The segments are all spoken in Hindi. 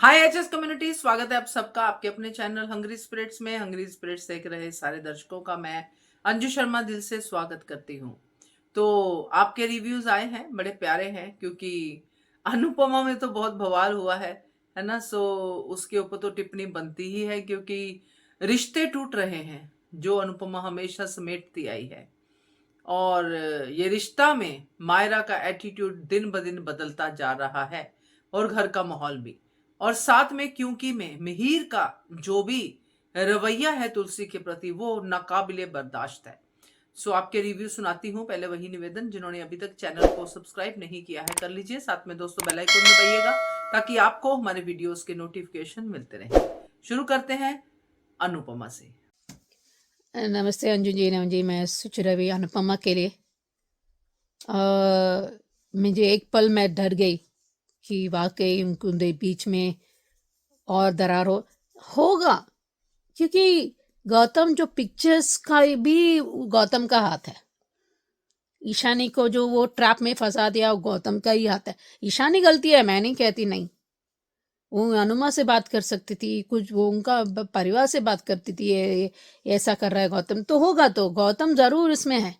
हाय एचएस कम्युनिटी, स्वागत है आप सबका आपके अपने चैनल हंग्री स्पिरिट्स में। हंग्री स्पिरिट्स देख रहे सारे दर्शकों का मैं अंजू शर्मा दिल से स्वागत करती हूँ। तो आपके रिव्यूज आए हैं, बड़े प्यारे हैं, क्योंकि अनुपमा में तो बहुत बवाल हुआ है ना। सो उसके ऊपर तो टिप्पणी बनती ही है, क्योंकि रिश्ते टूट रहे हैं जो अनुपमा हमेशा समेटती आई है। और ये रिश्ता में मायरा का एटीट्यूड दिन ब दिन बदलता जा रहा है, और घर का माहौल भी। और साथ में क्योंकि में मिहिर का जो भी रवैया है तुलसी के प्रति, वो नाकाबिले बर्दाश्त है। सो आपके रिव्यू सुनाती हूँ। पहले वही निवेदन, जिन्होंने अभी तक चैनल को सब्सक्राइब नहीं किया है कर लीजिए, साथ में दोस्तों बेल आइकन दबाइएगा ताकि आपको हमारे वीडियोस के नोटिफिकेशन मिलते रहें। शुरू करते हैं अनुपमा से। नमस्ते अंजू जी, मैं सोच रही अनुपमा के लिए मुझे एक पल मैं डर गई कि वाकई उनके बीच में और दरार होगा, क्योंकि गौतम जो पिक्चर्स का भी गौतम का हाथ है। ईशानी को जो वो ट्रैप में फंसा दिया, वो गौतम का ही हाथ है। ईशानी गलती है, मैं नहीं कहती नहीं, वो अनुमा से बात कर सकती थी, कुछ वो उनका परिवार से बात करती थी। ये ऐसा कर रहा है गौतम, तो होगा, तो गौतम जरूर इसमें है।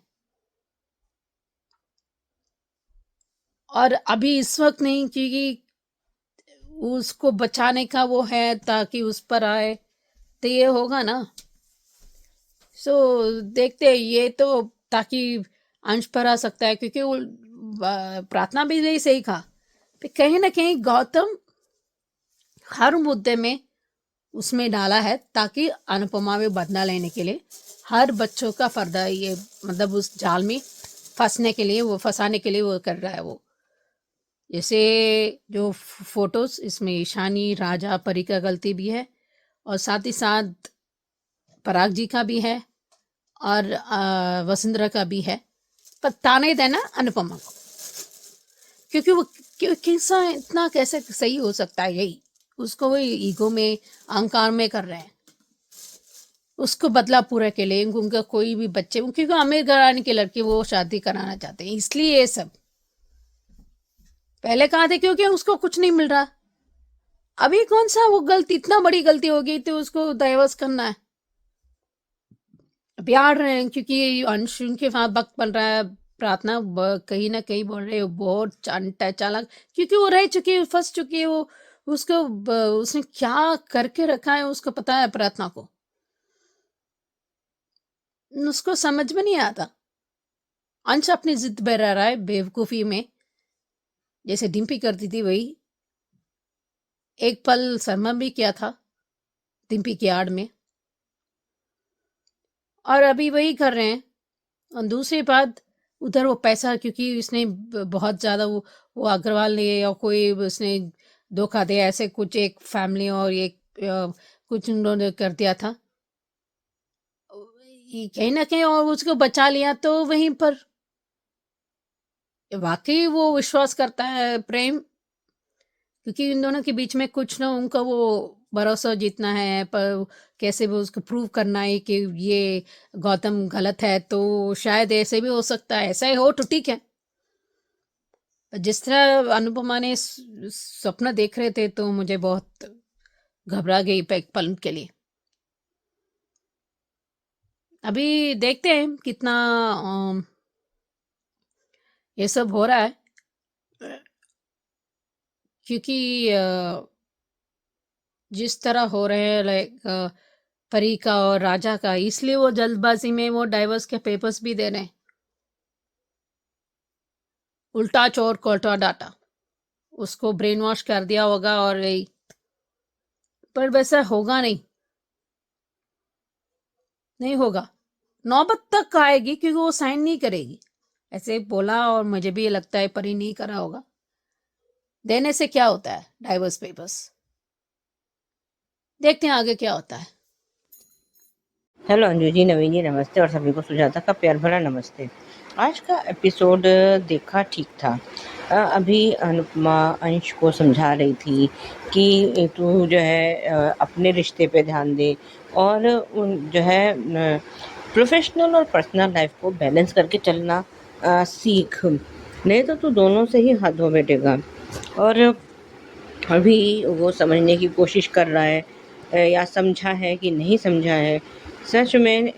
और अभी इस वक्त नहीं, क्योंकि उसको बचाने का वो है ताकि उस पर आए, तो ये होगा ना। सो देखते हैं, ये तो ताकि अंश पर आ सकता है, क्योंकि वो प्रार्थना भी नहीं सही कहा, कहीं ना कहीं गौतम हर मुद्दे में उसमें डाला है ताकि अनुपमा में बदला लेने के लिए हर बच्चों का पर्दा, ये मतलब उस जाल में फंसाने के लिए वो कर रहा है। वो जैसे जो फोटोज, इसमें ईशानी, राजा, परी का गलती भी है, और साथ ही साथ पराग जी का भी है, और वसुंधरा का भी है। पर ताने देना अनुपमा को, क्योंकि वो कैसा इतना कैसे सही हो सकता है, यही उसको वो ईगो में अहंकार में कर रहे हैं। उसको बदला पूरा के लिए उनका कोई भी बच्चे, क्योंकि अमीर घराने की लड़की वो शादी कराना चाहते हैं, इसलिए ये सब पहले कहा थे, क्योंकि उसको कुछ नहीं मिल रहा। अभी कौन सा वो गलती, इतना बड़ी गलती हो गई तो उसको डाइवर्स करना है। प्यार रहे हैं, क्योंकि अंश उनके वहां वक्त बन रहा है। प्रार्थना कहीं ना कहीं बोल रहे हो बहुत चालाक, क्योंकि वो रह चुकी है, फंस चुकी है वो। उसको उसने क्या करके रखा है उसको पता है प्रार्थना को, उसको समझ में नहीं आता। अंश अपनी जिद पे रह रहा है, बेवकूफी में, जैसे डिम्पी करती थी वही। एक पल शर्मा भी किया था डिम्पी की आड़ में, और अभी वही कर रहे हैं। और दूसरी बात, उधर वो पैसा, क्योंकि उसने बहुत ज़्यादा वो अग्रवाल ने या कोई उसने धोखा दिया, ऐसे कुछ एक फैमिली और एक कुछ उन्होंने कर दिया था कहीं ना कहीं, और उसको बचा लिया। तो वहीं पर वाकई वो विश्वास करता है, प्रेम, क्योंकि इन दोनों के बीच में कुछ ना उनका वो भरोसा जीतना है, पर कैसे भी उसको प्रूव करना है कि ये गौतम गलत है। तो शायद ऐसे भी हो सकता है, ऐसा ही हो तो ठीक है। जिस तरह अनुपमा ने सपना देख रहे थे, तो मुझे बहुत घबरा गई एक पल के लिए। अभी देखते हैं कितना ये सब हो रहा है, क्योंकि जिस तरह हो रहे हैं, लाइक परी का और राजा का, इसलिए वो जल्दबाजी में वो डाइवर्स के पेपर्स भी दे रहे हैं, उल्टा चोर कोल्टा डाटा, उसको ब्रेन वॉश कर दिया होगा। और यही, पर वैसा होगा नहीं, नहीं होगा, नौबत तक आएगी, क्योंकि वो साइन नहीं करेगी, ऐसे बोला। और मुझे भी ये लगता है परी नहीं करा होगा। देने से क्या होता है डाइवर्स पेपर्स, देखते हैं आगे क्या होता है। हेलो अंजू जी, नवीन जी नमस्ते, और सभी को सुजाता का प्यार भरा नमस्ते। आज का एपिसोड देखा ठीक था। अभी अनुपमा अंश को समझा रही थी कि तू जो है अपने रिश्ते पे ध्यान दे, और जो है प्रोफेशनल और पर्सनल लाइफ को बैलेंस करके चलना सीख, नहीं तो तू दोनों से ही हाथ धो बैठेगा। और अभी वो समझने की कोशिश कर रहा है या समझा है कि नहीं समझा है। सच में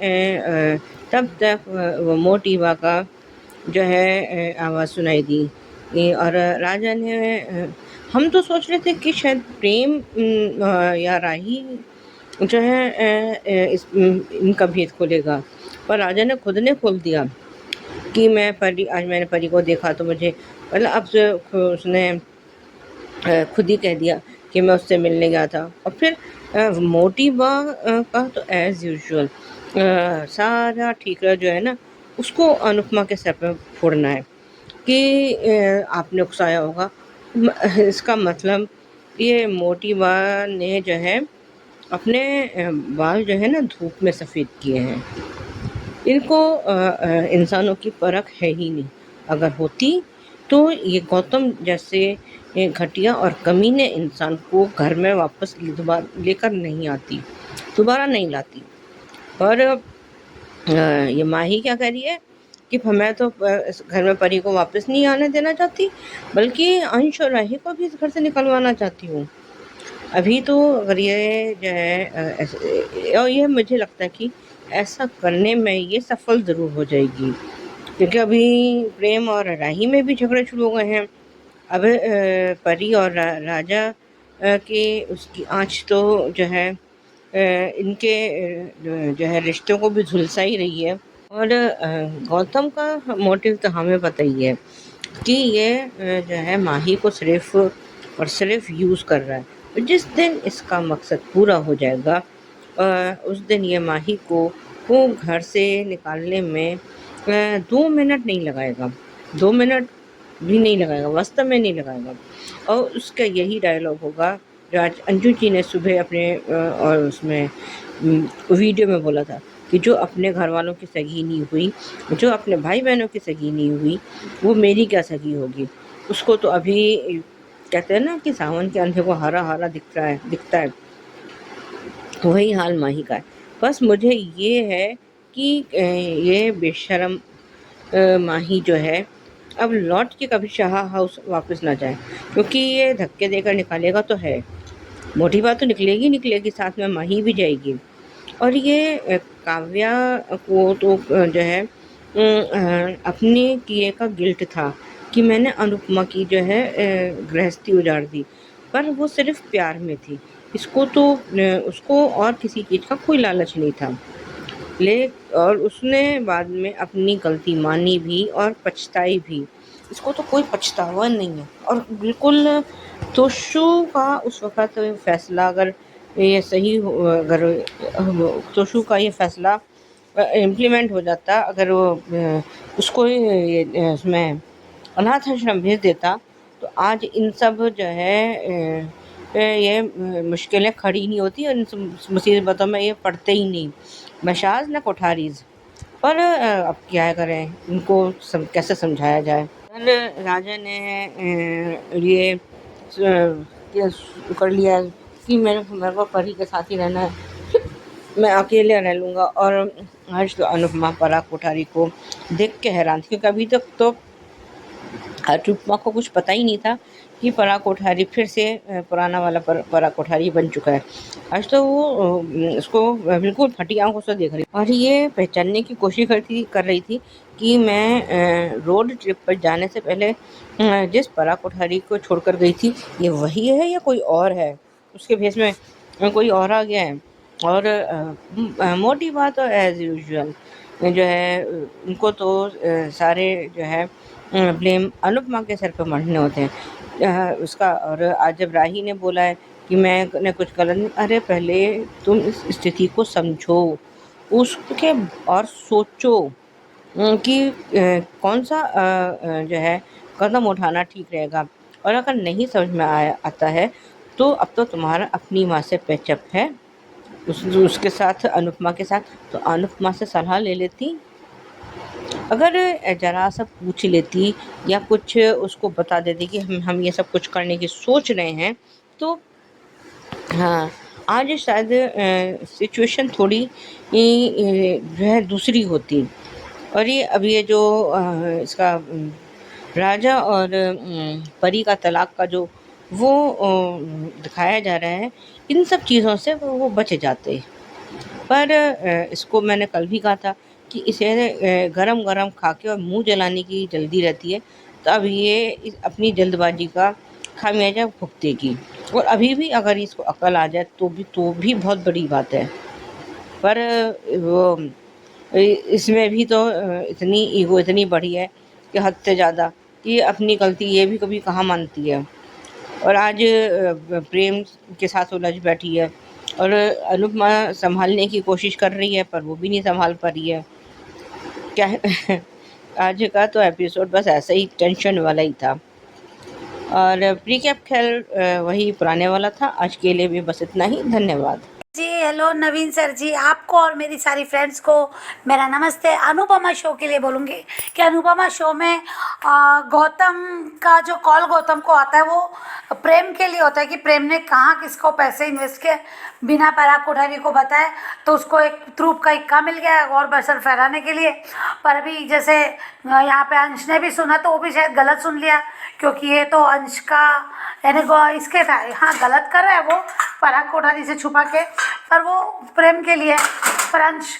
तब तक वो मोटिवा का जो है आवाज़ सुनाई दी। और राजा ने हम तो सोच रहे थे कि शायद प्रेम या राही जो है इनका भेद खोलेगा, पर राजा ने खुद ने खोल दिया कि आज मैंने परी को देखा तो मुझे मतलब अब से उसने खुद ही कह दिया कि मैं उससे मिलने गया था। और फिर मोटी बाग का तो एज़ यूजुअल सारा ठीकरा जो है ना उसको अनुपमा के सर पे फोड़ना है कि आपने उकसाया होगा। इसका मतलब ये मोटी बाग ने जो है अपने बाल जो है ना धूप में सफ़ेद किए हैं। इनको इंसानों की परख है ही नहीं। अगर होती तो ये गौतम जैसे घटिया और कमीने इंसान को घर में वापस लेकर नहीं आती, दोबारा नहीं लाती। और ये माही क्या कह रही है कि मैं तो इस घर में परी को वापस नहीं आने देना चाहती, बल्कि अंश और राही को भी इस घर से निकलवाना चाहती हूँ। अभी तो अगर ये जो है और ये मुझे लगता है कि ऐसा करने में ये सफल ज़रूर हो जाएगी, क्योंकि अभी प्रेम और राही में भी झगड़े शुरू हो गए हैं। अब परी और राजा की उसकी आँच तो जो है इनके जो है रिश्तों को भी झुलसा ही रही है। और गौतम का मोटिव तो हमें पता ही है कि ये जो है माही को सिर्फ और सिर्फ यूज़ कर रहा है। और जिस दिन इसका मकसद पूरा हो जाएगा उस दिन ये माही को वो घर से निकालने में 2 मिनट नहीं लगाएगा, 2 मिनट भी नहीं लगाएगा, वास्तव में नहीं लगाएगा। और उसका यही डायलॉग होगा जो आज अंजू जी ने सुबह अपने और उसमें वीडियो में बोला था कि जो अपने घर वालों की सगी नहीं हुई, जो अपने भाई बहनों की सगी नहीं हुई, वो मेरी क्या सगी होगी। उसको तो अभी कहते हैं ना कि सावन के अंधे को हरा हरा दिखता है, वही हाल माही का है। बस मुझे ये है कि ये बेशरम माही जो है अब लौट के कभी शाह हाउस वापस ना जाए, क्योंकि ये धक्के देकर निकालेगा तो है, मोटी बात तो निकलेगी, साथ में माही भी जाएगी। और ये काव्या को तो जो है अपने किए का गिल्ट था कि मैंने अनुपमा की जो है गृहस्थी उजाड़ दी, पर वो सिर्फ प्यार में थी। इसको तो उसको और किसी चीज़ का कोई लालच नहीं था। और उसने बाद में अपनी गलती मानी भी और पछताई भी। इसको तो कोई पछतावा नहीं है। और बिल्कुल तोशु का उस वक़्त फैसला अगर ये सही हो, अगर तोशु का ये फैसला इम्प्लीमेंट हो जाता, अगर वो उसको ये उसमें अनाथ आश्रम भेज देता, तो आज इन सब जो है ये मुश्किलें खड़ी नहीं होती और इन मुसीबतों में ये पड़ते ही नहीं, मशाज न कोठारीज। पर अब क्या करें, इनको कैसे समझाया जाए। कल राजा ने ये कर लिया कि मेरे को परी के साथ ही रहना है, मैं अकेले रह लूँगा। और आज तो अनुपमा पराग कोठारी को देख के हैरान थी, क्योंकि अभी तक तो अनुपमा को कुछ पता ही नहीं था कि पराग कोठारी फिर से पुराना वाला पराग कोठारी बन चुका है। आज तो वो उसको बिल्कुल फटी आंखों से देख रही, और ये पहचानने की कोशिश कर रही थी कि मैं रोड ट्रिप पर जाने से पहले जिस पराग कोठारी को छोड़कर गई थी, ये वही है या कोई और है। उसके भेष में कोई और आ गया है। और मोटी बात तो एज यूजुअल जो है उनको तो सारे जो है ब्लेम अनुपमा के सर पर मढ़ने होते हैं उसका। और आज जब राही ने बोला है कि मैंने कुछ गलत नहीं, अरे पहले तुम इस स्थिति को समझो, उसके और सोचो कि कौन सा जो है कदम उठाना ठीक रहेगा। और अगर नहीं समझ में आता है तो अब तो तुम्हारा अपनी माँ से पैचअप है, उसके साथ अनुपमा के साथ, तो अनुपमा से सलाह ले लेती। अगर ज़रा सा पूछ लेती या कुछ उसको बता देती कि हम ये सब कुछ करने की सोच रहे हैं, तो हाँ आज शायद सिचुएशन थोड़ी जो है दूसरी होती। और ये अब ये जो इसका राजा और परी का तलाक का जो वो दिखाया जा रहा है, इन सब चीज़ों से वो बच जाते। पर इसको मैंने कल भी कहा था कि इसे गरम-गरम खा के और मुँह जलाने की जल्दी रहती है, तब ये अपनी जल्दबाजी का खामियाजा भुगतेगी। और अभी भी अगर इसको अकल आ जाए तो भी बहुत बड़ी बात है। पर वो इसमें भी तो इतनी ईगो इतनी बड़ी है कि हद से ज़्यादा, कि अपनी गलती ये भी कभी कहाँ मानती है। और आज प्रेम के साथ उलझ बैठी है, और अनुपमा संभालने की कोशिश कर रही है पर वो भी नहीं संभाल पा रही है। क्या है आज का तो एपिसोड बस ऐसा ही टेंशन वाला ही था। और रिकैप खैर वही पुराने वाला था। आज के लिए भी बस इतना ही। धन्यवाद। जी हेलो नवीन सर जी, आपको और मेरी सारी फ्रेंड्स को मेरा नमस्ते। अनुपमा शो के लिए बोलूँगी कि अनुपमा शो में गौतम का जो कॉल गौतम को आता है वो प्रेम के लिए होता है कि प्रेम ने कहाँ किसको पैसे इन्वेस्ट किए बिना पराग कोठारी को बताए, तो उसको एक ट्रूप का इक्का मिल गया और बसर फहराने के लिए। पर अभी जैसे यहाँ पे अंश ने भी सुना तो वो भी शायद गलत सुन लिया, क्योंकि ये तो अंश का यानी इसके था, हाँ गलत कर रहा है वो पराग कोठारी से छुपा के, पर वो प्रेम के लिए। पर अंश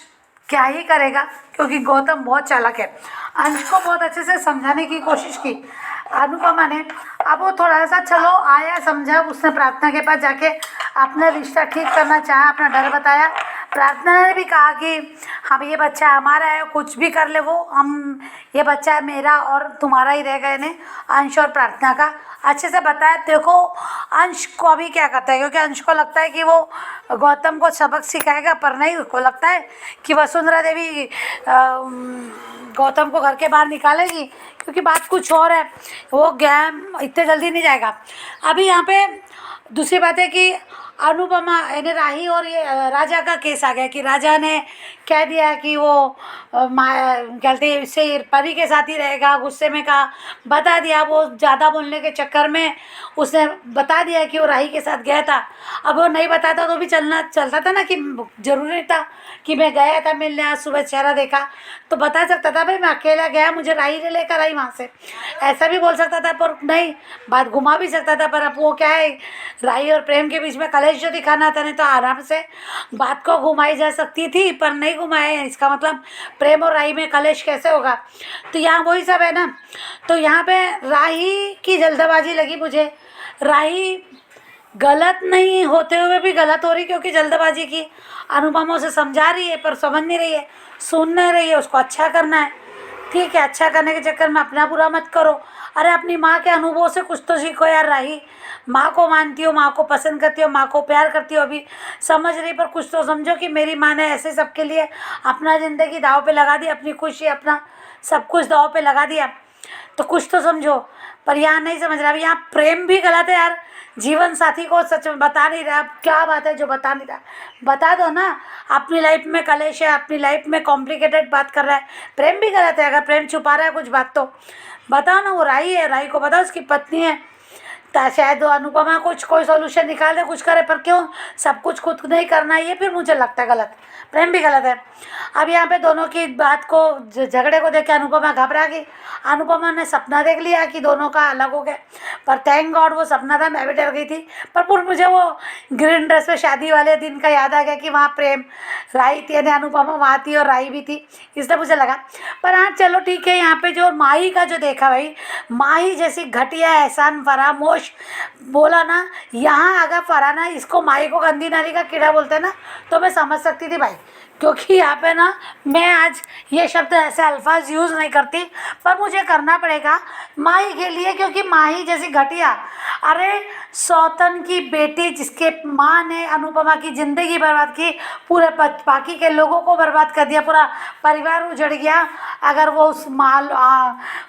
क्या ही करेगा, क्योंकि गौतम बहुत चालाक है। अंश को बहुत अच्छे से समझाने की कोशिश की अनुपमा ने। अब वो थोड़ा सा चलो आया, समझा, उसने प्रार्थना के पास जाके अपना रिश्ता ठीक करना चाहा, अपना डर बताया। प्रार्थना ने भी कहा कि हम ये बच्चा हमारा है, कुछ भी कर ले वो, हम ये बच्चा मेरा और तुम्हारा ही रहेगा। इन्हें अंश और प्रार्थना का अच्छे से बताया। देखो अंश को अभी क्या करता है, क्योंकि अंश को लगता है कि वो गौतम को सबक सिखाएगा, पर नहीं, उसको लगता है कि वसुंधरा देवी गौतम को घर के बाहर निकालेगी, क्योंकि बात कुछ और है। वो गेम इतने जल्दी नहीं जाएगा। अभी यहाँ पे दूसरी बात है कि अनुपमा यानी राही और ये राजा का केस आ गया कि राजा ने कह दिया कि वो कहते हैं इससे परी के साथ ही रहेगा। गुस्से में कहा, बता दिया, वो ज़्यादा बोलने के चक्कर में उसने बता दिया कि वो राही के साथ गया था। अब वो नहीं बताता तो भी चलता था ना, कि ज़रूरी नहीं था कि मैं गया था मिलने, आज सुबह चेहरा देखा, तो बता सकता था भाई मैं अकेला गया, मुझे राही ने लेकर आई वहाँ से, ऐसा भी बोल सकता था। पर नहीं, बात घुमा भी सकता था। पर अब वो क्या है, राही और प्रेम के बीच में कलेश जो दिखाना था, नहीं तो आराम से बात को घुमाई जा सकती थी, पर नहीं घुमाए। इसका मतलब प्रेम और राही में कलेश कैसे होगा। तो यहाँ वही सब है ना। तो यहाँ पे राही की जल्दबाजी लगी मुझे। राही गलत नहीं होते हुए भी गलत हो रही, क्योंकि जल्दबाजी की। अनुपमा उसे समझा रही है पर समझ नहीं रही है, सुन नहीं रही है। उसको अच्छा करना है, ठीक है, अच्छा करने के चक्कर में अपना बुरा मत करो। अरे अपनी माँ के अनुभव से कुछ तो सीखो यार। राही माँ को मानती हो, माँ को पसंद करती हो, माँ को प्यार करती हो, अभी समझ रही, पर कुछ तो समझो कि मेरी माँ ने ऐसे सबके लिए अपना ज़िंदगी दाव पे लगा दी, अपनी खुशी अपना सब कुछ दाव पे लगा दिया, तो कुछ तो समझो। पर यहाँ नहीं समझ रहा। अब यहाँ प्रेम भी गलत है यार, जीवन साथी को सच में बता नहीं रहा। अब क्या बात है जो बता नहीं रहा, बता दो ना। अपनी लाइफ में कलेश है, अपनी लाइफ में कॉम्प्लिकेटेड बात कर रहा है, प्रेम भी गलत है। अगर प्रेम छुपा रहा है कुछ बात तो बताओ ना। वो राही है, राही को बताओ उसकी पत्नी है, शायद वो अनुपमा कुछ कोई सोल्यूशन निकाल दे, कुछ करे। पर क्यों सब कुछ खुद नहीं करना, ये फिर मुझे लगता है गलत। प्रेम भी गलत है। अब यहाँ पे दोनों की बात को झगड़े को देख के अनुपमा घबरा गई। अनुपमा ने सपना देख लिया कि दोनों का अलग हो गया, पर थैंक गॉड वो सपना था, मैं भी डर गई थी। पर मुझे वो ग्रीन ड्रेस में शादी वाले दिन का याद आ गया कि वहाँ प्रेम राही थी, यानी अनुपमा वहाँ थी और राही भी थी, इसलिए मुझे लगा। पर हाँ चलो ठीक है। यहाँ पे जो माही का जो देखा भाई, माही जैसी घटिया एहसान फरामोश बोला ना, यहाँ अगर फराना इसको माही को गंदी नाली का कीड़ा बोलते ना, तो मैं समझ सकती थी भाई। क्योंकि यहाँ पे ना मैं आज ये शब्द ऐसे अल्फाज यूज़ नहीं करती, पर मुझे करना पड़ेगा माही के लिए, क्योंकि माही जैसी घटिया, अरे सौतन की बेटी जिसके माँ ने अनुपमा की ज़िंदगी बर्बाद की, पूरे बाकी के लोगों को बर्बाद कर दिया, पूरा परिवार उजड़ गया। अगर वो उस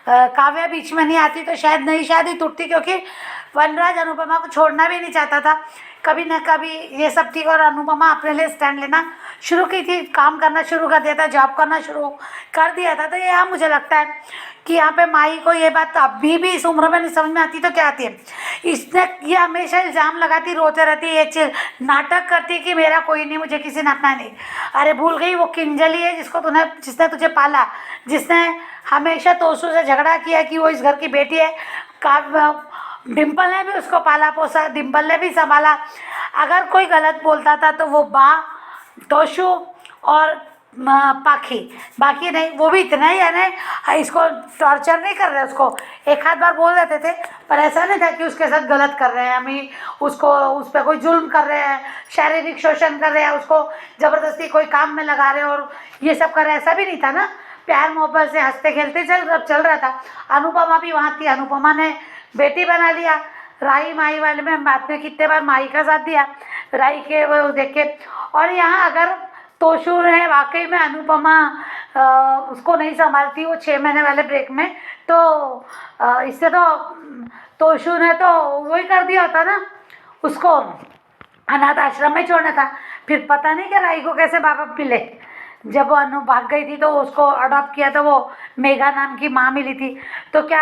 काव्या बीच में नहीं आती तो शायद नई शादी टूटती, क्योंकि वनराज अनुपमा को छोड़ना भी नहीं चाहता था। कभी ना कभी ये सब ठीक, और अनुपमा अपने लिए स्टैंड लेना शुरू की थी, काम करना शुरू कर दिया था, जॉब करना शुरू कर दिया था। तो यहाँ मुझे लगता है कि यहाँ पे माही को ये बात तो अभी भी इस उम्र में नहीं समझ में आती, तो क्या आती है। इसने ये हमेशा इल्ज़ाम लगाती, रोते रहती, ये नाटक करती कि मेरा कोई नहीं, मुझे किसी ने अपना नहीं। अरे भूल गई वो किंजली है जिसने तुझे पाला, जिसने हमेशा तोसू से झगड़ा किया कि वो इस घर की बेटी है। डिम्पल ने भी उसको पाला पोसा, डिम्पल ने भी संभाला। अगर कोई गलत बोलता था तो वो तोशु और पाखी, बाकी नहीं। वो भी इतना ही है ना, इसको टॉर्चर नहीं कर रहे, उसको एक आध बार बोल देते थे, पर ऐसा नहीं था कि उसके साथ गलत कर रहे हैं, हमें उसको उस पर कोई जुल्म कर रहे हैं, शारीरिक शोषण कर रहे हैं, उसको ज़बरदस्ती कोई काम में लगा रहे हैं और ये सब कर रहे हैं, ऐसा भी नहीं था ना। प्यार मोहब्बत से हंसते खेलते चल रहा था। अनुपमा भी वहाँ थी, अनुपमा ने बेटी बना लिया। राही माही वाले में आपने कितने बार माही का साथ दिया, राही के वो देख के। और यहाँ अगर तोशु ने वाकई में अनुपमा उसको नहीं संभालती वो 6 महीने वाले ब्रेक में, तो इससे तो तोशु ने तो वही कर दिया होता ना, उसको अनाथ आश्रम में छोड़ना था। फिर पता नहीं कि राही को कैसे बाप बाप मिले। जब वो अनु भाग गई थी तो उसको अडॉप्ट किया तो वो मेघा नाम की माँ मिली थी। तो क्या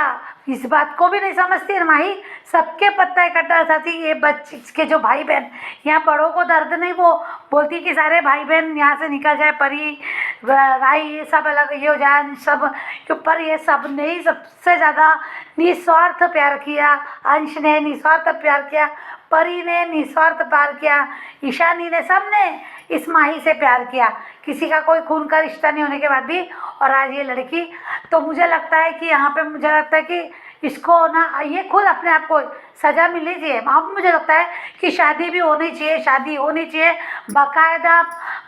इस बात को भी नहीं समझती माही? सबके पत्ता इकट्ठा उठाती, ये बच्चे इसके जो भाई बहन, यहाँ बड़ों को दर्द नहीं, वो बोलती कि सारे भाई बहन यहाँ से निकल जाए, परी राई ये सब अलग ये हो जाए सब, पर ये सब ने ही सबसे ज़्यादा निस्वार्थ प्यार किया। अंश ने निस्वार्थ प्यार किया, परी ने निस्वार्थ प्यार किया, ईशानी ने, सब ने इस माही से प्यार किया, किसी का कोई खून का रिश्ता नहीं होने के बाद भी। और आज ये लड़की, तो मुझे लगता है कि यहाँ पे मुझे लगता है कि इसको ना ये खुद अपने आप को सज़ा मिलनी चाहिए। अब मुझे लगता है कि शादी भी होनी चाहिए, शादी होनी चाहिए बाकायदा।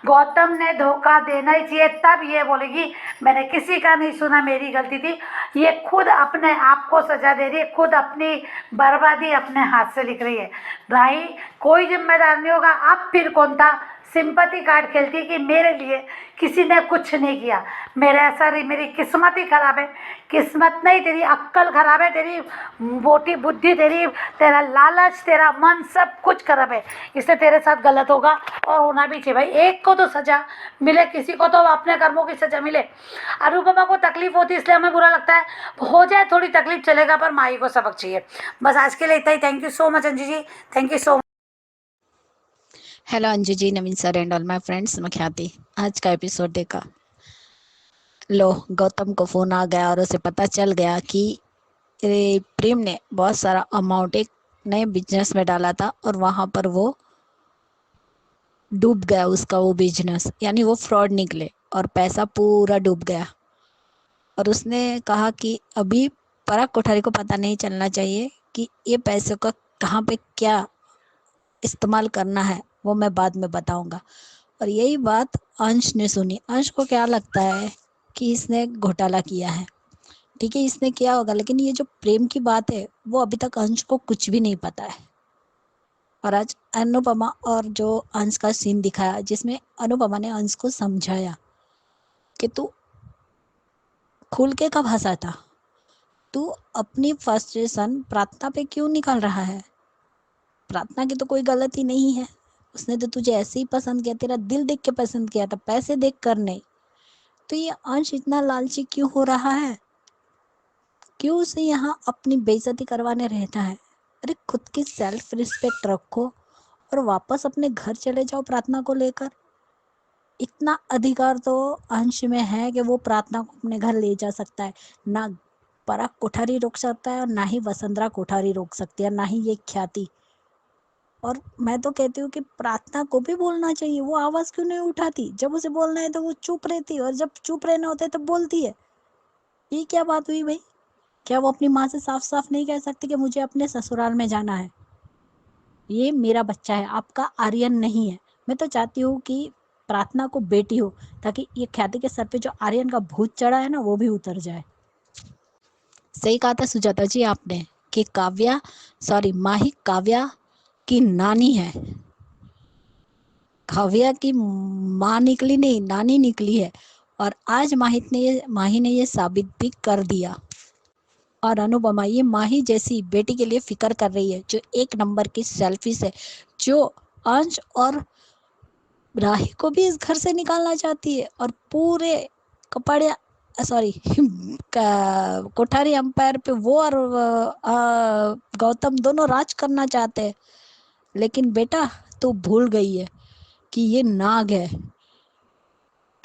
गौतम ने धोखा देना ही चाहिए, तब ये बोलेगी मैंने किसी का नहीं सुना, मेरी गलती थी। ये खुद अपने आप को सजा दे रही है, खुद अपनी बर्बादी अपने हाथ से लिख रही है। भाई कोई जिम्मेदार नहीं होगा, अब फिर कौन था सिंपैथी कार्ड खेलती है कि मेरे लिए किसी ने कुछ नहीं किया, मेरे ऐसा नहीं, मेरी किस्मत ही खराब है। किस्मत नहीं, तेरी अक्ल खराब है, तेरी मोटी बुद्धि, तेरा लालच, तेरा मन, सब कुछ खराब है, इससे तेरे साथ गलत होगा और होना भी चाहिए। भाई एक को तो सजा मिले, किसी को तो अपने कर्मों की सजा मिले। अनुपमा को तकलीफ होती है इसलिए हमें बुरा लगता है, हो जाए थोड़ी तकलीफ चलेगा, पर माही को सबक चाहिए। बस आज के लिए इतना ही। Thank you so much Anju ji, thank you so much. Hello Anju ji, Naveen sir and all my friends, मैं ख्याति। आज का एपिसोड देखा लो, गौतम को फोन आ गया और उसे पता चल गया कि प्रेम ने बहुत सारा अमाउंट एक नए बिजनेस में डाला था और वहां पर वो डूब गया, उसका वो बिजनेस, यानी वो फ्रॉड निकले और पैसा पूरा डूब गया। और उसने कहा कि अभी पराग कोठारी को पता नहीं चलना चाहिए कि ये पैसों का कहाँ पे क्या इस्तेमाल करना है, वो मैं बाद में बताऊंगा। और यही बात अंश ने सुनी। अंश को क्या लगता है कि इसने घोटाला किया है, ठीक है, इसने किया होगा, लेकिन ये जो प्रेम की बात है वो अभी तक अंश को कुछ भी नहीं पता है। और आज अनुपमा और जो अंश का सीन दिखाया जिसमें अनुपमा ने अंश को समझाया कि तू खुल के कब हंसा था, तू अपनी फ्रस्ट्रेशन प्रार्थना पे क्यों निकाल रहा है, प्रार्थना की तो कोई गलती नहीं है, उसने तो तुझे ऐसे ही पसंद किया, तेरा दिल देख के पसंद किया था, पैसे देख कर नहीं। तो ये अंश इतना लालची क्यों हो रहा है, क्यों उसे यहाँ अपनी बेइज्जती करवाने रहता है? अरे खुद की सेल्फ रिस्पेक्ट रखो और वापस अपने घर चले जाओ प्रार्थना को लेकर। इतना अधिकार तो अंश में है कि वो प्रार्थना को अपने घर ले जा सकता है। ना पराग कोठारी रोक सकता है और ना ही वसुंधरा कोठारी रोक सकती है, ना ही ये ख्याति। और मैं तो कहती हूँ कि प्रार्थना को भी बोलना चाहिए, वो आवाज क्यों नहीं उठाती? जब उसे बोलना है तो वो चुप रहती है और जब चुप रहना होता है तो बोलती है। ये क्या बात हुई भाई? क्या वो अपनी माँ से साफ साफ नहीं कह सकती कि मुझे अपने ससुराल में जाना है, ये मेरा बच्चा है, आपका आर्यन नहीं है? मैं तो चाहती हूँ कि प्रार्थना को बेटी हो, ताकि ये ख्याति के सर पे जो आर्यन का भूत चढ़ा है ना, वो भी उतर जाए। सही कहा था सुजाता जी आपने कि माही काव्या की नानी है, काव्या की माँ निकली नहीं, नानी निकली है। और आज माही ने ये साबित भी कर दिया। और अनुपमा ये माही जैसी बेटी के लिए फिक्र कर रही है, जो एक नंबर की सेल्फिश है, जो अंश और राही को भी इस घर से निकालना चाहती है और पूरे कपड़े कोठारी अंपायर पे वो और गौतम दोनों राज करना चाहते हैं। लेकिन बेटा तू भूल गई है कि ये नाग है,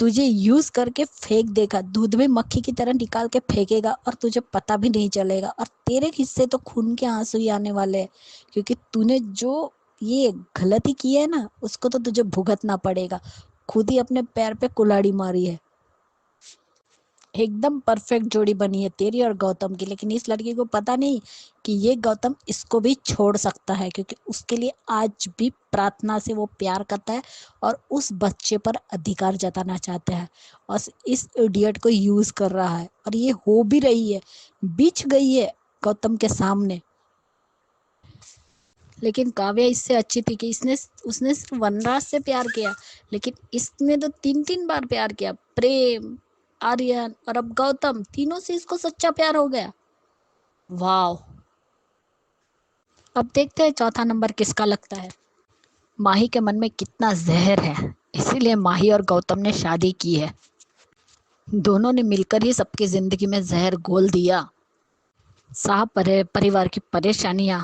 तुझे यूज करके फेंक देगा, दूध में मक्खी की तरह निकाल के फेंकेगा और तुझे पता भी नहीं चलेगा। और तेरे हिस्से तो खून के आंसू ही आने वाले हैं, क्योंकि तूने जो ये गलती की है ना, उसको तो तुझे भुगतना पड़ेगा। खुद ही अपने पैर पे कुल्हाड़ी मारी है। एकदम परफेक्ट जोड़ी बनी है तेरी और गौतम की, लेकिन इस लड़की को पता नहीं कि ये गौतम इसको भी छोड़ सकता है, क्योंकि उसके लिए आज भी प्रार्थना से वो प्यार करता है और उस बच्चे पर अधिकार जताना चाहता है, और इस इडियट को यूज कर रहा है। और ये हो भी रही है, बिछ गई है गौतम के सामने। लेकिन काव्या इससे अच्छी थी कि उसने सिर्फ वनराज से प्यार किया, लेकिन इसने तो 3 बार प्यार किया। प्रेम, आर्यन और अब गौतम, तीनों से इसको सच्चा प्यार हो गया। वाह। अब देखते हैं चौथा नंबर किसका लगता है। माही के मन में कितना जहर है, इसीलिए माही और गौतम ने शादी की है। दोनों ने मिलकर ही सबकी जिंदगी में जहर घोल दिया। परिवार की परेशानियां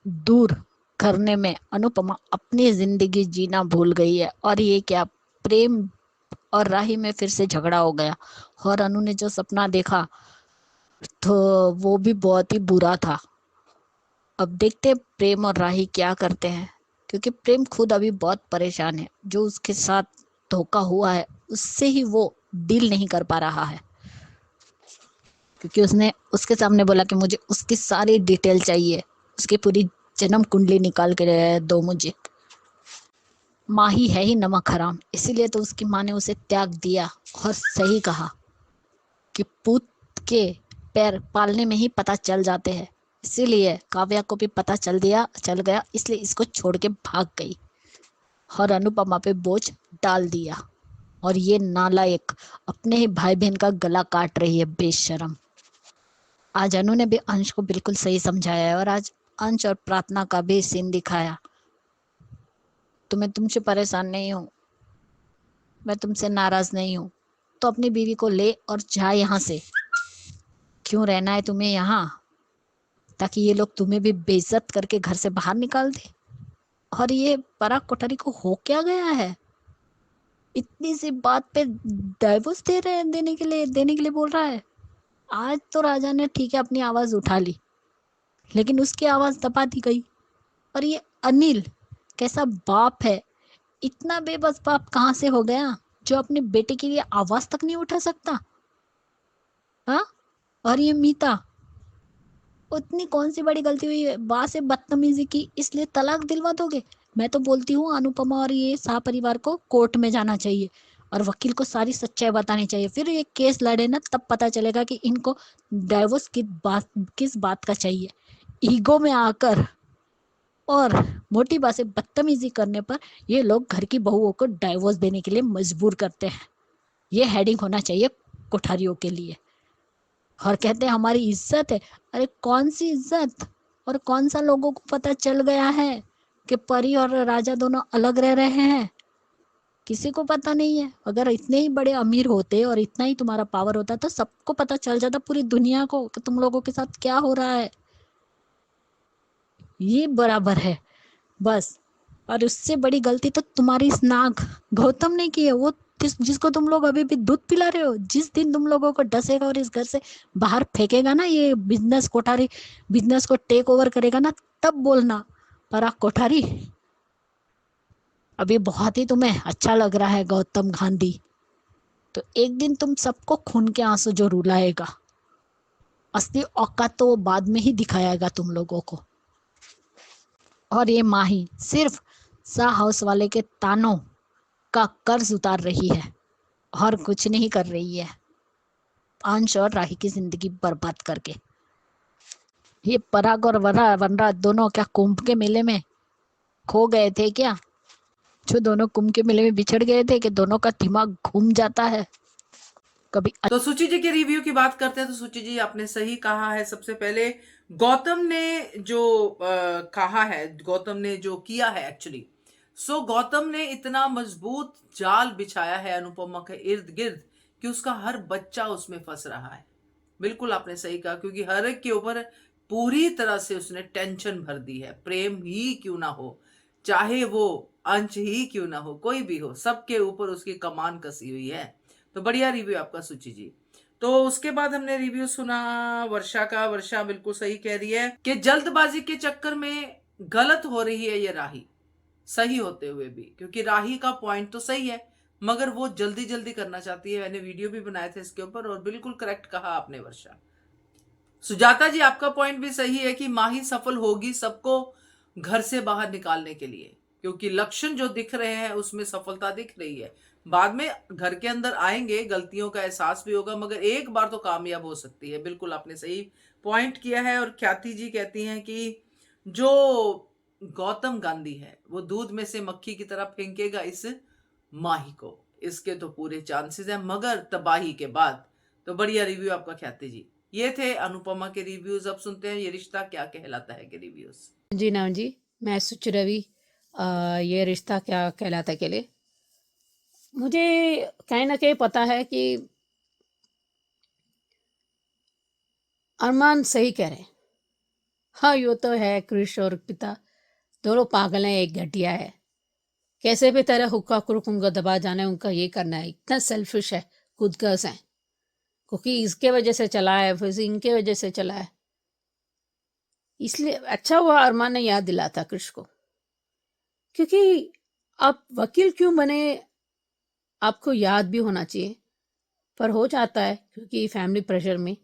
दूर करने में अनुपमा अपनी जिंदगी जीना भूल गई है। और ये क्या, प्रेम और राही में फिर से झगड़ा हो गया। और अनु ने जो सपना देखा तो वो भी बहुत ही बुरा था। अब देखते हैं प्रेम और राही क्या करते हैं, क्योंकि प्रेम खुद अभी बहुत परेशान है। जो उसके साथ धोखा हुआ है उससे ही वो डील नहीं कर पा रहा है, क्योंकि उसने उसके सामने बोला कि मुझे उसकी सारी डिटेल चाहिए, उसकी पूरी जन्म कुंडली निकाल के दो मुझे। माही है ही नमक हराम, इसीलिए तो उसकी माँ ने उसे त्याग दिया। और सही कहा कि पूत के पैर पालने में ही पता चल जाते हैं। इसीलिए काव्या को भी पता चल गया, इसलिए इसको छोड़ के भाग गई और अनुपमा पे बोझ डाल दिया। और ये नालायक अपने ही भाई बहन का गला काट रही है, बेशरम। आज अनु ने भी अंश को बिल्कुल सही समझाया है, और आज अंश और प्रार्थना का भी सीन दिखाया। मैं तुमसे परेशान नहीं हूँ, मैं तुमसे नाराज नहीं हूँ, तो अपनी बीवी को ले और जा यहाँ से। क्यों रहना है तुम्हें यहाँ, ताकि ये लोग तुम्हें भी बेइज्जत करके घर से बाहर निकाल दे। और ये पराग कोठारी को हो क्या गया है, इतनी सी बात पे डाइवोर्स देने के लिए बोल रहा है। आज तो राजा ने ठीक है अपनी आवाज उठा ली, लेकिन उसकी आवाज दबा दी गई। और ये अनिल कैसा बाप है, इतना बेबस बाप कहाँ से हो गया जो अपने बेटे के लिए आवाज तक नहीं उठा सकता। हाँ, और ये मीता, उतनी कौन सी बड़ी गलती हुई है, बा से बदतमीजी की, इसलिए तलाक दिलवा दोगे। मैं तो बोलती हूँ अनुपमा और ये शाह परिवार को कोर्ट में जाना चाहिए और वकील को सारी सच्चाई बतानी चाहिए। फिर ये केस लड़े ना, तब पता चलेगा कि इनको डाइवोर्स किस बात का चाहिए। ईगो में आकर और मोटी बात से बदतमीजी करने पर ये लोग घर की बहुओं को डाइवोर्स देने के लिए मजबूर करते हैं। ये हेडिंग होना चाहिए कोठारियों के लिए। और कहते हैं हमारी इज्जत है। अरे कौन सी इज्जत, और कौन सा लोगों को पता चल गया है कि परी और राजा दोनों अलग रह रहे हैं। किसी को पता नहीं है। अगर इतने ही बड़े अमीर होते और इतना ही तुम्हारा पावर होता तो सबको पता चल जाता, पूरी दुनिया को, कि तुम लोगों के साथ क्या हो रहा है। ये बराबर है बस। और उससे बड़ी गलती तो तुम्हारी इस नाग गौतम ने की है, वो जिसको तुम लोग अभी भी दूध पिला रहे हो। जिस दिन तुम लोगों को डसेगा और इस घर से बाहर फेंकेगा ना, ये बिजनेस कोठारी बिजनेस को टेक ओवर करेगा ना, तब बोलना पराग कोठारी। अभी बहुत ही तुम्हें अच्छा लग रहा है गौतम गांधी, तो एक दिन तुम सबको खून के आंसू जो रुलाएगा। असली औकात तो वो बाद में ही दिखाएगा तुम लोगों को। और ये माही सिर्फ शाह हाउस वाले के तानों का कर्ज उतार रही है और कुछ नहीं कर रही है, अंश और राही की जिंदगी बर्बाद करके। ये पराग और वनराज दोनों क्या कुंभ के मेले में खो गए थे क्या, जो दोनों कुंभ के मेले में बिछड़ गए थे, कि दोनों का दिमाग घूम जाता है कभी। तो सुचि जी के रिव्यू की बात करते हैं। तो सुचि जी, आपने सही कहा है। सबसे पहले गौतम ने जो कहा है, गौतम ने जो किया है एक्चुअली, गौतम ने इतना मजबूत जाल बिछाया है अनुपमा के इर्द गिर्द कि उसका हर बच्चा उसमें फंस रहा है। बिल्कुल आपने सही कहा, क्योंकि हर एक के ऊपर पूरी तरह से उसने टेंशन भर दी है। प्रेम ही क्यों ना हो, चाहे वो अंश ही क्यों ना हो, कोई भी हो, सबके ऊपर उसकी कमान कसी हुई है। तो बढ़िया रिव्यू आपका सुचि जी। तो उसके बाद हमने रिव्यू सुना वर्षा का। वर्षा बिल्कुल सही कह रही है कि जल्दबाजी के चक्कर में गलत हो रही है ये राही, सही होते हुए भी, क्योंकि राही का पॉइंट तो सही है मगर वो जल्दी जल्दी करना चाहती है। मैंने वीडियो भी बनाए थे इसके ऊपर और बिल्कुल करेक्ट कहा आपने वर्षा। सुजाता जी आपका पॉइंट भी सही है कि माही सफल होगी सबको घर से बाहर निकालने के लिए, क्योंकि लक्षण जो दिख रहे हैं उसमें सफलता दिख रही है। बाद में घर के अंदर आएंगे, गलतियों का एहसास भी होगा, मगर एक बार तो कामयाब हो सकती है। बिल्कुल आपने सही पॉइंट किया है। और ख्याति जी कहती हैं कि जो गौतम गांधी है वो दूध में से मक्खी की तरह फेंकेगा इस माही को, इसके तो पूरे चांसेस हैं, मगर तबाही के बाद। तो बढ़िया रिव्यू आपका ख्याति जी। ये थे अनुपमा के रिव्यूज। अब सुनते हैं ये रिश्ता क्या कहलाता है के रिव्यूज। जी नाम जी, मैं सुच रवि। ये रिश्ता क्या कहलाता है के लिए मुझे कहीं ना कहीं पता है कि अरमान सही कह रहे हैं। हाँ, यो तो है, क्रिश और पिता दोनों पागल हैं, एक घटिया है। कैसे भी तरह हुक्का क्रुक उनका दबा जाना है, उनका ये करना है, इतना सेल्फिश है, खुदगर्ज है, क्योंकि इसके वजह से चला है, फिर इनके वजह से चला है। इसलिए अच्छा हुआ अरमान ने याद दिला था क्रिश को, क्योंकि आप वकील क्यों बने आपको याद भी होना चाहिए, पर हो जाता है क्योंकि फैमिली प्रेशर में।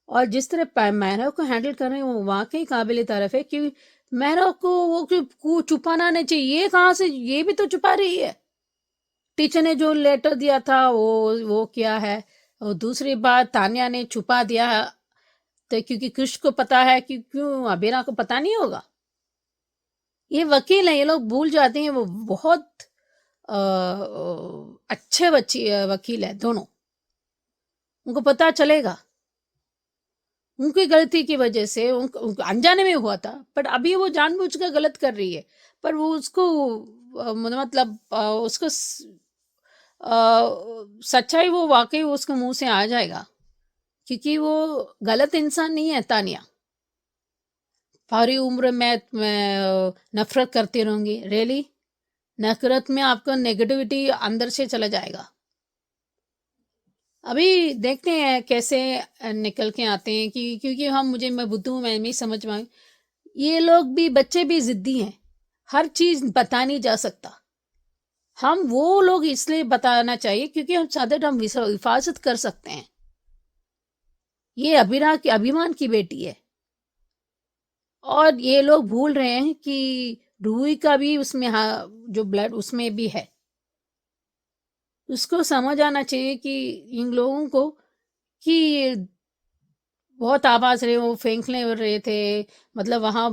और जिस तरह महरा को हैंडल कर रहे हैं वो वाकई काबिल तारीफ है, कि महरा को वो छुपाना नहीं चाहिए। ये कहाँ से, ये भी तो छुपा रही है। टीचर ने जो लेटर दिया था वो क्या है। और दूसरी बात, तानिया ने छुपा दिया तो क्योंकि कृष्ण को पता है, कि क्यों अबीरा को पता नहीं होगा। ये वकील हैं, ये लोग भूल जाते हैं, वो बहुत अच्छे वकील है दोनों, उनको पता चलेगा। उनकी गलती की वजह से उनको अनजाने में हुआ था, पर अभी वो जानबूझकर गलत कर रही है, पर वो उसको मतलब उसको सच्चाई वो वाकई उसके मुंह से आ जाएगा, क्योंकि वो गलत इंसान नहीं है तानिया। सारी उम्र मैं नफरत करती रहूंगी, रियली? नफरत में आपका नेगेटिविटी अंदर से चला जाएगा। अभी देखते हैं कैसे निकल के आते हैं, कि क्योंकि मैं बुद्धू हूँ, मैं नहीं समझ पाऊँ। ये लोग भी, बच्चे भी जिद्दी हैं, हर चीज बता नहीं जा सकता। हम वो लोग इसलिए बताना चाहिए क्योंकि हम सादर हम हिफाजत कर सकते हैं। ये अबीरा की अभिमान की बेटी है, और ये लोग भूल रहे हैं कि रूही का भी उसमें जो ब्लड उसमें भी है। उसको समझ आना चाहिए कि इन लोगों को, कि बहुत आवाज रहे, वो फेंकने रहे थे, मतलब वहां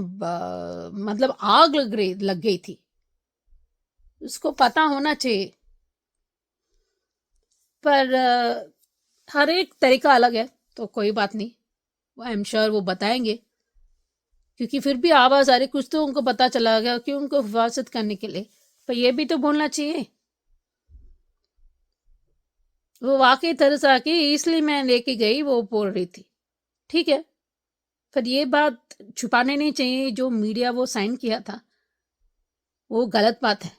मतलब आग लग गई थी, उसको पता होना चाहिए। पर हर एक तरीका अलग है, तो कोई बात नहीं, आई एम श्योर वो बताएंगे, क्योंकि फिर भी आवाज आ रही, कुछ तो उनको पता चला गया कि उनको हिफाजत करने के लिए। पर ये भी तो बोलना चाहिए। वो वाकई तरस आके इसलिए मैं लेके गई, वो बोल रही थी, ठीक है। पर ये बात छुपाने नहीं चाहिए, जो मीडिया वो साइन किया था वो गलत बात है,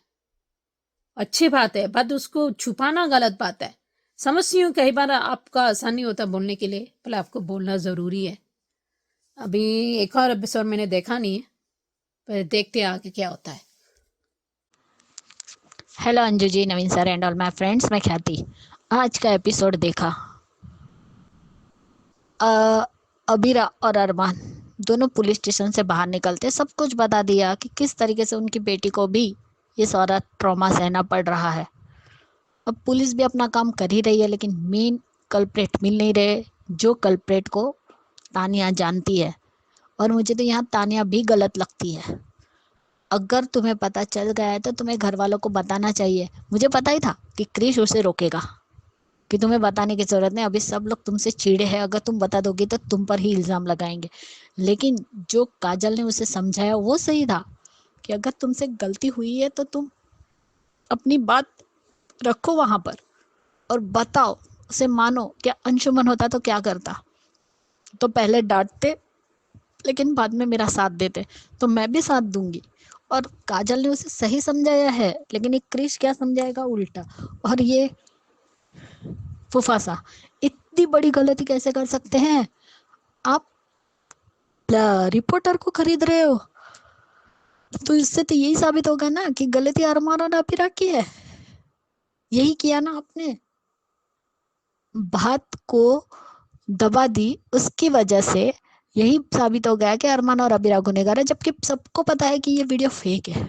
अच्छी बात है, बट उसको छुपाना गलत बात है। समझती हूँ कई बार आपका आसान नहीं होता बोलने के लिए, पर आपको बोलना ज़रूरी है। अभी एक और एपिसोड मैंने देखा नहीं है, पर देखते हैं आगे क्या होता है। Hello Anju ji, Naveen sir and all my friends, मैं ख्याति। आज का एपिसोड देखा। अबीरा और अरमान दोनों पुलिस स्टेशन से बाहर निकलते सब कुछ बता दिया कि किस तरीके से उनकी बेटी को भी ये सारा ट्रॉमा सहना पड़ रहा है। अब पुलिस भी अपना काम कर ही रही है, लेकिन मेन कल्प्रेट मिल नहीं रहे, जो कल्प्रेट को तानिया जानती है। और मुझे तो यहाँ तानिया भी गलत लगती है। अगर तुम्हें पता चल गया है तो तुम्हें घर वालों को बताना चाहिए। मुझे पता ही था कि क्रिश उसे रोकेगा, कि तुम्हें बताने की ज़रूरत नहीं, अभी सब लोग तुमसे चिढ़े हैं, अगर तुम बता दोगी तो तुम पर ही इल्ज़ाम लगाएंगे। लेकिन जो काजल ने उसे समझाया वो सही था, कि अगर तुमसे गलती हुई है तो तुम अपनी बात रखो वहाँ पर और बताओ, उसे मानो। क्या अंशुमन होता तो क्या करता? तो पहले डांटते, लेकिन बाद में मेरा साथ देते, तो मैं भी साथ दूंगी। और काजल ने उसे सही समझाया है, लेकिन एक क्रिश क्या समझाएगा? उल्टा। और ये फुफासा, इतनी बड़ी गलती कैसे कर सकते हैं आप? रिपोर्टर को खरीद रहे हो, तो इससे तो यही साबित होगा ना कि गलती अरमान और अबीरा की है। यही किया ना आपने, बात को दबा दी, उसकी वजह से यही साबित हो गया कि अरमान और अबीरा गुनहगार है, जबकि सबको पता है कि ये वीडियो फेक है।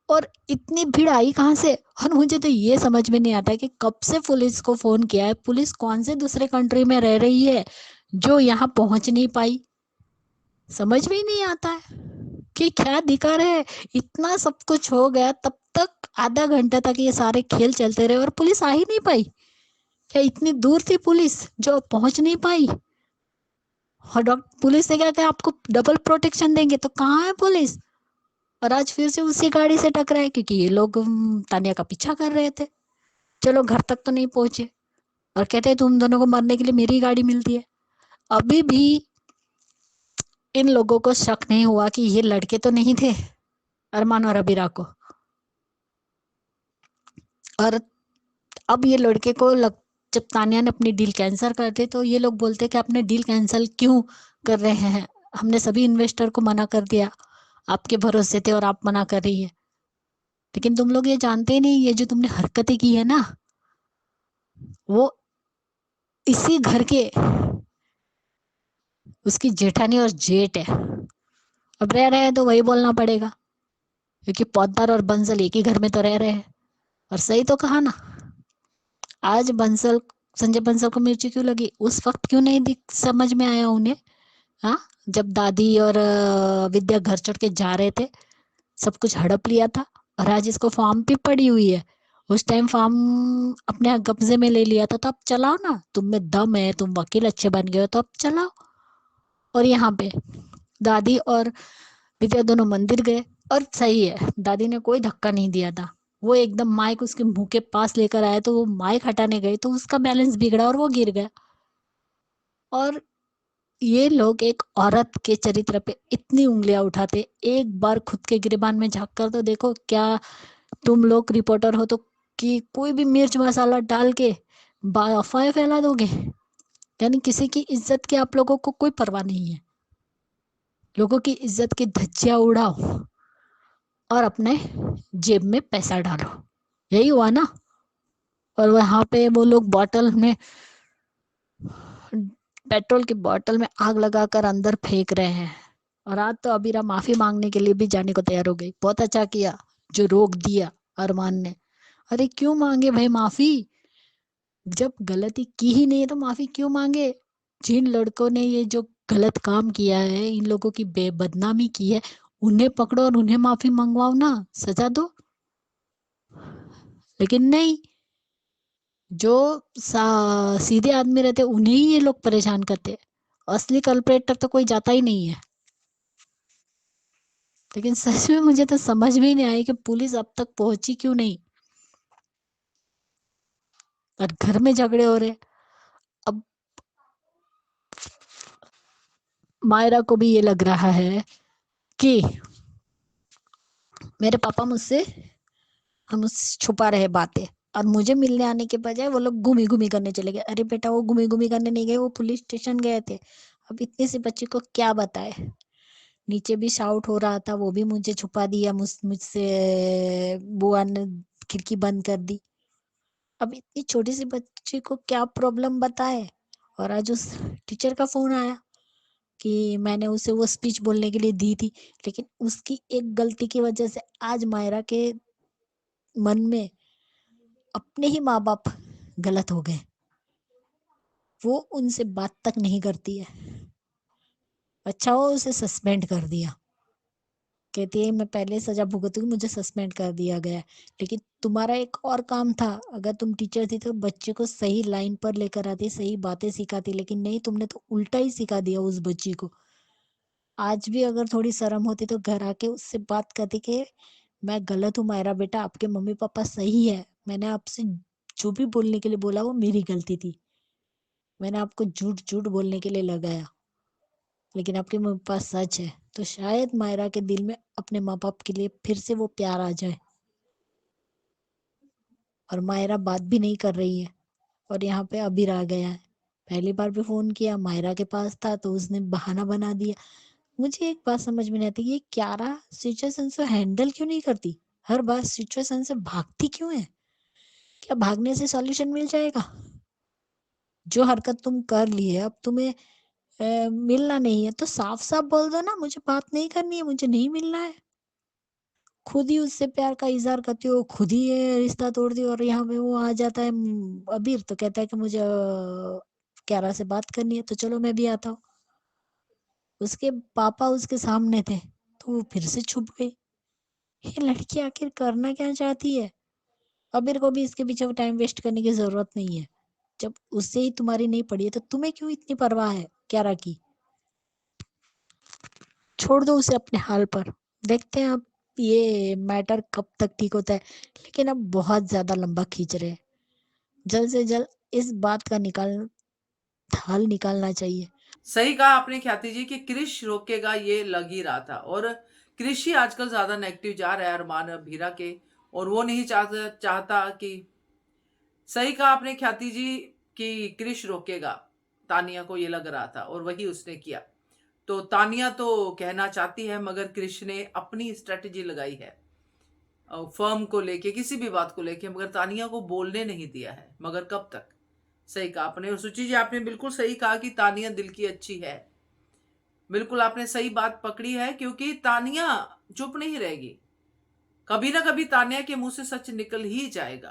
और इतनी भीड़ आई कहाँ से? और मुझे तो ये समझ में नहीं आता कि कब से पुलिस को फोन किया है, पुलिस कौन से दूसरे कंट्री में रह रही है जो यहाँ पहुंच नहीं पाई? समझ में ही नहीं आता है कि क्या दिखा रहे हैं। इतना सब कुछ हो गया, तब तक आधा घंटा तक ये सारे खेल चलते रहे और पुलिस आ ही नहीं पाई। क्या इतनी दूर थी पुलिस जो पहुंच नहीं पाई? और पुलिस ने क्या कहा, आपको डबल प्रोटेक्शन देंगे, तो कहाँ है पुलिस? और आज फिर से उसी गाड़ी से टकराए क्योंकि ये लोग तानिया का पीछा कर रहे थे। चलो घर तक तो नहीं पहुंचे और कहते हैं तुम दोनों को मरने के लिए मेरी गाड़ी मिलती है। अभी भी इन लोगों को शक नहीं हुआ कि ये लड़के तो नहीं थे अरमान और अबीरा को। और अब ये लड़के को जब तानिया ने अपनी डील कैंसिल कर दी तो ये लोग बोलते कि आपने डील कैंसिल क्यों कर रहे हैं, हमने सभी इन्वेस्टर को मना कर दिया, आपके भरोसे थे और आप मना कर रही है। लेकिन तुम लोग ये जानते ही नहीं, ये जो तुमने हरकतें की है ना, वो इसी घर के उसकी जेठानी और जेठ है। अब रह रहे हैं तो वही बोलना पड़ेगा क्योंकि पौधार और बंसल एक ही घर में तो रह रहे हैं। और सही तो कहा ना, आज बंसल संजय बंसल को मिर्ची क्यों लगी, उस वक्त क्यों नहीं समझ में आया उन्हें? हाँ, जब दादी और विद्या घर छोड़ के जा रहे थे, सब कुछ हड़प लिया था और आज इसको फार्म पे पड़ी हुई है। उस टाइम फार्म अपने कब्जे में ले लिया था, तो अब चलाओ ना, तुम में दम है, तुम वकील अच्छे बन गए हो तो अब चलाओ। और यहाँ पे दादी और विद्या दोनों मंदिर गए और सही है, दादी ने कोई धक्का नहीं दिया था, वो एकदम माइक उसके मुंह के पास लेकर आया तो वो माइक हटाने गई तो उसका बैलेंस बिगड़ा और वो गिर गया। और ये लोग एक औरत के चरित्र पे इतनी उंगलियां उठाते, एक बार खुद के गिरेबान में झांक कर तो देखो। क्या तुम लोग रिपोर्टर हो तो कि कोई भी मिर्च मसाला डाल के अफवाहें फैला दोगे? यानी किसी की इज्जत की आप लोगों को कोई परवाह नहीं है, लोगों की इज्जत की धज्जियां उड़ाओ और अपने जेब में पैसा डालो, यही हुआ ना। और वहां पे वो लोग बॉटल में, पेट्रोल की बोतल में आग लगाकर अंदर फेंक रहे हैं। और आज तो अबीरा माफी मांगने के लिए भी जाने को तैयार हो गई। बहुत अच्छा किया जो रोक दिया अरमान ने। अरे क्यों मांगे भाई माफी, जब गलती की ही नहीं है तो माफी क्यों मांगे? जिन लड़कों ने ये जो गलत काम किया है, इन लोगों की बेबदनामी की है, उन्हें पकड़ो और उन्हें माफी मंगवाओ ना, सजा दो। लेकिन नहीं, जो सीधे आदमी रहते उन्हें ही ये लोग परेशान करते, असली कल्प्रेटर तो कोई जाता ही नहीं है। लेकिन सच में मुझे तो समझ में ही नहीं आई कि पुलिस अब तक पहुंची क्यों नहीं और घर में झगड़े हो रहे। अब मायरा को भी ये लग रहा है कि मेरे पापा मुझसे हम छुपा रहे बातें और मुझे मिलने आने के बजाय वो लोग घूमी घूमी करने चले गए। अरे बेटा, वो घूमी घूमी करने नहीं गए, वो पुलिस स्टेशन गए थे। अब इतनी सी बच्ची को क्या बताए? नीचे भी शाउट हो रहा था, वो भी मुझे छुपा दिया, मुझसे बुआ ने खिड़की बंद कर दी। अब इतनी छोटी सी बच्ची को क्या प्रॉब्लम बताए? और आज उस टीचर का फोन आया कि मैंने उसे वो स्पीच बोलने के लिए दी थी, लेकिन उसकी एक गलती की वजह से आज मायरा के मन में अपने ही माँ बाप गलत हो गए। वो उनसे बात तक नहीं करती है। अच्छा हो उसे सस्पेंड कर दिया, कहती है मैं पहले सजा भुगतूंगी, मुझे सस्पेंड कर दिया गया। लेकिन तुम्हारा एक और काम था, अगर तुम टीचर थी तो बच्चे को सही लाइन पर लेकर आती, सही बातें सिखाती, लेकिन नहीं, तुमने तो उल्टा ही सिखा दिया उस बच्ची को। आज भी अगर थोड़ी शर्म होती तो घर आके उससे बात करती कि मैं गलत हूँ मायरा बेटा, आपके मम्मी पापा सही है, मैंने आपसे जो भी बोलने के लिए बोला वो मेरी गलती थी, मैंने आपको झूठ झूठ बोलने के लिए लगाया, लेकिन आपके मम्मी पास सच है। तो शायद मायरा के दिल में अपने माँ बाप के लिए फिर से वो प्यार आ जाए। और मायरा बात भी नहीं कर रही है। और यहाँ पे अबीर आ गया है। पहली बार भी फोन किया, मायरा के पास था तो उसने बहाना बना दिया। मुझे एक बात समझ में नहीं आती, ये क्यारा सिचुएशन से हैंडल क्यों नहीं करती? हर बार सिचुएशन से भागती क्यों है? क्या भागने से सॉल्यूशन मिल जाएगा? जो हरकत तुम कर ली है, अब तुम्हें मिलना नहीं है तो साफ साफ बोल दो ना, मुझे बात नहीं करनी है, मुझे नहीं मिलना है। खुद ही उससे प्यार का इजहार करती हो, खुद ही ये रिश्ता तोड़ दी, और यहाँ पे वो आ जाता है अबीर तो कहता है कि मुझे क्यारा से बात करनी है, तो चलो मैं भी आता हूँ। उसके पापा उसके सामने थे तो वो फिर से छुप गई। ये लड़की आखिर करना क्या चाहती है? अबीर को भी इसके पीछे टाइम वेस्ट करने की जरूरत नहीं है। जब उससे ही तुम्हारी नहीं पड़ी है तो तुम्हें क्यों इतनी परवाह है क्यारा की? छोड़ दो उसे अपने हाल पर। देखते हैं अब ये मैटर कब तक ठीक होता है, लेकिन अब बहुत ज्यादा लंबा खींच रहे हैं। जल्द से जल्द इस बात का हल निकालना चाहिए। सही कहा आपने ख्याति जी कि क्रिश रोकेगा ये लग ही रहा था, और क्रिश ही आजकल ज्यादा नेगेटिव जा रहा है अरमान अबीरा के, और वो नहीं चाहता कि, सही कहा आपने ख्याति जी कि क्रिश रोकेगा, तानिया को ये लग रहा था और वही उसने किया। तो तानिया तो कहना चाहती है मगर क्रिश ने अपनी स्ट्रेटेजी लगाई है फर्म को लेके, किसी भी बात को लेके, मगर तानिया को बोलने नहीं दिया है। मगर कब तक? सही कहा आपने, और सुची जी आपने बिल्कुल सही कहा कि तानिया दिल की अच्छी है। बिल्कुल आपने सही बात पकड़ी है, क्योंकि तानिया चुप नहीं रहेगी। कभी ना कभी तानिया के मुंह से सच निकल ही जाएगा,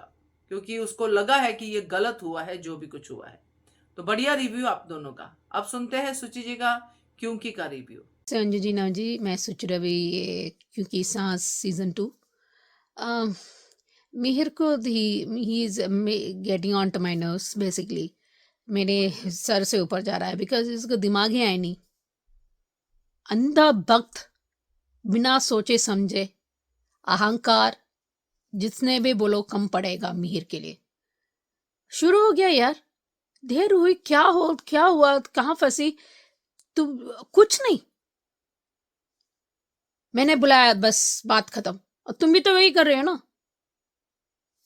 क्योंकि उसको लगा है कि ये गलत हुआ है जो भी कुछ हुआ है। तो बढ़िया रिव्यू आप दोनों का। अब सुनते हैं सुची जी का क्योंकि का रिव्यू। अंजू जी ना जी, मैं सोच रही ये क्योंकि सांस सीजन 2 मिहिर को he is getting on to my nerves basically. मेरे सर से ऊपर जा रहा है, बिकॉज इसका दिमाग ही आया नहीं। अंधा भक्त, बिना सोचे समझे, अहंकार, जिसने भी बोलो कम पड़ेगा मिहिर के लिए। शुरू हो गया यार, देर हुई, क्या हुआ, कहाँ फंसी तू? कुछ नहीं, मैंने बुलाया, बस बात खत्म। और तुम भी तो वही कर रहे हो ना।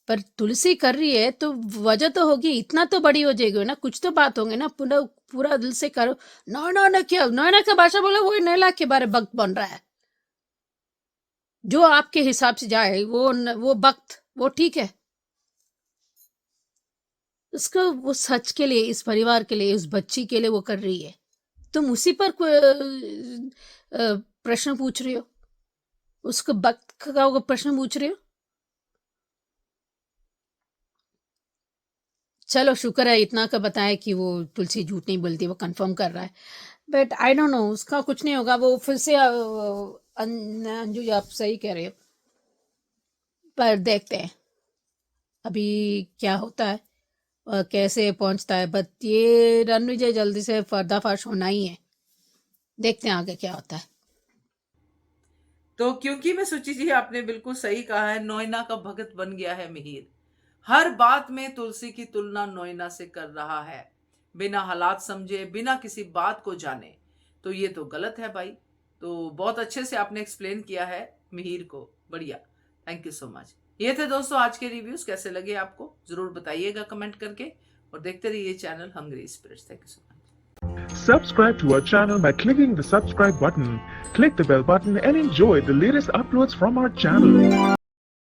पर तुलसी कर रही है तो वजह तो होगी, इतना तो बड़ी हो जाएगी ना, कुछ तो बात होंगे ना। पूरा दिल से करो। नैना क्या, नैना का भाषा बोले, वो नैला के बारे भक्त बन रहा है। जो आपके हिसाब से जाए वो भक्त, वो ठीक है। उसको वो सच के लिए, इस परिवार के लिए, उस बच्ची के लिए वो कर रही है। तुम उसी पर प्रश्न पूछ रहे हो, उसको भक्त का वो प्रश्न पूछ रहे हो। चलो शुक्र है इतना का बताया कि वो तुलसी झूठ नहीं बोलती, वो कंफर्म कर रहा है। बट आई डोंट नो, उसका कुछ नहीं होगा। वो फिर से अंजू आप सही कह रहे हो, पर देखते हैं अभी क्या होता है और कैसे पहुंचता है। बट ये रणविजय जल्दी से पर्दाफाश होना ही है। देखते हैं आगे क्या होता है। तो क्योंकि मैं सुची जी आपने बिल्कुल सही कहा है, नोएना का भगत बन गया है मिहिर। हर बात में तुलसी की तुलना नोएना से कर रहा है, बिना हालात समझे, बिना किसी बात को जाने। तो ये तो गलत है भाई। तो बहुत अच्छे से आपने एक्सप्लेन किया है मिहिर को, बढ़िया, थैंक यू सो मच। ये थे दोस्तों आज के रिव्यूज, कैसे लगे आपको जरूर बताइएगा कमेंट करके, और देखते रहिए channel Hungry Spirits. Thank you so much. Subscribe to our channel by clicking the subscribe button. Click the bell button and enjoy the latest uploads from our channel.